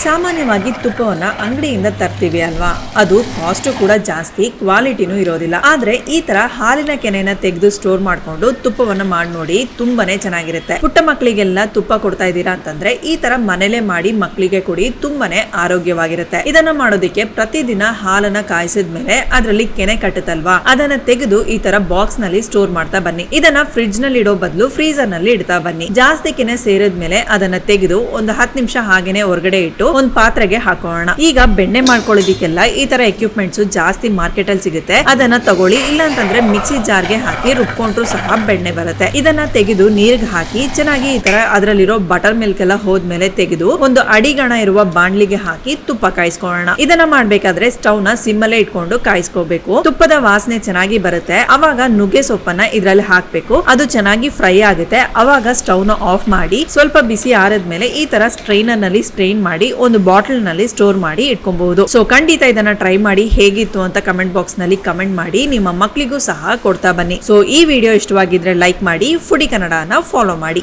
ಸಾಮಾನ್ಯವಾಗಿ ತುಪ್ಪವನ್ನ ಅಂಗಡಿಯಿಂದ ತರ್ತೀವಿ ಅಲ್ವಾ, ಅದು ಕಾಸ್ಟ್ ಕೂಡ ಜಾಸ್ತಿ, ಕ್ವಾಲಿಟಿನೂ ಇರೋದಿಲ್ಲ. ಆದ್ರೆ ಈ ತರ ಹಾಲಿನ ಕೆನೆನ ತೆಗೆದು ಸ್ಟೋರ್ ಮಾಡ್ಕೊಂಡು ತುಪ್ಪವನ್ನ ಮಾಡಿ ನೋಡಿ, ತುಂಬಾನೇ ಚೆನ್ನಾಗಿರುತ್ತೆ. ಪುಟ್ಟ ಮಕ್ಕಳಿಗೆಲ್ಲ ತುಪ್ಪ ಕೊಡ್ತಾ ಇದ್ದೀರಾ ಅಂತಂದ್ರೆ ಈ ತರ ಮನೇಲೆ ಮಾಡಿ ಮಕ್ಕಳಿಗೆ ಕೊಡಿ, ತುಂಬಾನೇ ಆರೋಗ್ಯವಾಗಿರುತ್ತೆ. ಇದನ್ನ ಮಾಡೋದಕ್ಕೆ ಪ್ರತಿದಿನ ಹಾಲನ್ನ ಕಾಯಿಸಿದ್ಮೇಲೆ ಅದರಲ್ಲಿ ಕೆನೆ ಕಟ್ಟುತ್ತಲ್ವಾ, ಅದನ್ನ ತೆಗೆದು ಈ ತರ ಬಾಕ್ಸ್ ನಲ್ಲಿ ಸ್ಟೋರ್ ಮಾಡ್ತಾ ಬನ್ನಿ. ಇದನ್ನ ಫ್ರಿಡ್ಜ್ ನಲ್ಲಿ ಇಡೋ ಬದಲು ಫ್ರೀಜರ್ ನಲ್ಲಿ ಇಡ್ತಾ ಬನ್ನಿ. ಜಾಸ್ತಿ ಕೆನೆ ಸೇರಿದ್ಮೇಲೆ ಅದನ್ನ ತೆಗೆದು ಒಂದು 10 ನಿಮಿಷ ಹಾಗೇನೆ ಹೊರಗಡೆ ಇಟ್ಟು ಒಂದು ಪಾತ್ರೆಗೆ ಹಾಕೋಣ. ಈಗ ಬೆಣ್ಣೆ ಮಾಡ್ಕೊಳ್ಳೋದಿಕ್ಕೆಲ್ಲ ಈ ತರ ಎಕ್ವಿಪ್ಮೆಂಟ್ಸ್ ಜಾಸ್ತಿ ಮಾರ್ಕೆಟ್ ಅಲ್ಲಿ ಸಿಗುತ್ತೆ, ಅದನ್ನ ತಗೊಳ್ಳಿ. ಇಲ್ಲ ಅಂತಂದ್ರೆ ಮಿಕ್ಸಿ ಜಾರ್ಗೆ ಹಾಕಿ ರುಬ್ಕೊಂಡ್ರು ಸಹ ಬೆಣ್ಣೆ ಬರುತ್ತೆ. ಇದನ್ನ ತೆಗೆದು ನೀರ್ಗೆ ಹಾಕಿ ಚೆನ್ನಾಗಿ ಈ ತರ ಅದರಲ್ಲಿರೋ ಬಟರ್ ಮಿಲ್ಕ್ ಎಲ್ಲ ಹೋದ್ಮೇಲೆ ತೆಗೆದು ಒಂದು ಅಡಿಗಣ ಇರುವ ಬಾಣ್ಲಿಗೆ ಹಾಕಿ ತುಪ್ಪ ಕಾಯಿಸ್ಕೊಳ್ಳೋಣ. ಇದನ್ನ ಮಾಡ್ಬೇಕಾದ್ರೆ ಸ್ಟವ್ ನ ಸಿಮ್ಮಲ್ಲೇ ಇಟ್ಕೊಂಡು ಕಾಯಿಸ್ಕೋಬೇಕು. ತುಪ್ಪದ ವಾಸನೆ ಚೆನ್ನಾಗಿ ಬರುತ್ತೆ. ಅವಾಗ ನುಗ್ಗೆ ಸೊಪ್ಪನ್ನ ಇದ್ರಲ್ಲಿ ಹಾಕ್ಬೇಕು. ಅದು ಚೆನ್ನಾಗಿ ಫ್ರೈ ಆಗುತ್ತೆ. ಅವಾಗ ಸ್ಟವ್ ನ ಆಫ್ ಮಾಡಿ ಸ್ವಲ್ಪ ಬಿಸಿ ಆರದ್ಮೇಲೆ ಈ ತರ ಸ್ಟ್ರೈನರ್ ನಲ್ಲಿ ಸ್ಟ್ರೈನ್ ಮಾಡಿ ಒಂದು ಬಾಟಲ್ ನಲ್ಲಿ ಸ್ಟೋರ್ ಮಾಡಿ ಇಟ್ಕೊಬಹುದು. ಸೊ ಖಂಡಿತ ಇದನ್ನ ಟ್ರೈ ಮಾಡಿ, ಹೇಗಿತ್ತು ಅಂತ ಕಮೆಂಟ್ ಬಾಕ್ಸ್ ನಲ್ಲಿ ಕಮೆಂಟ್ ಮಾಡಿ. ನಿಮ್ಮ ಮಕ್ಕಳಿಗೂ ಸಹ ಕೊಡ್ತಾ ಬನ್ನಿ. ಸೊ ಈ ವಿಡಿಯೋ ಇಷ್ಟವಾಗಿದ್ರೆ ಲೈಕ್ ಮಾಡಿ, ಫುಡಿ ಕನ್ನಡನ ಫಾಲೋ ಮಾಡಿ.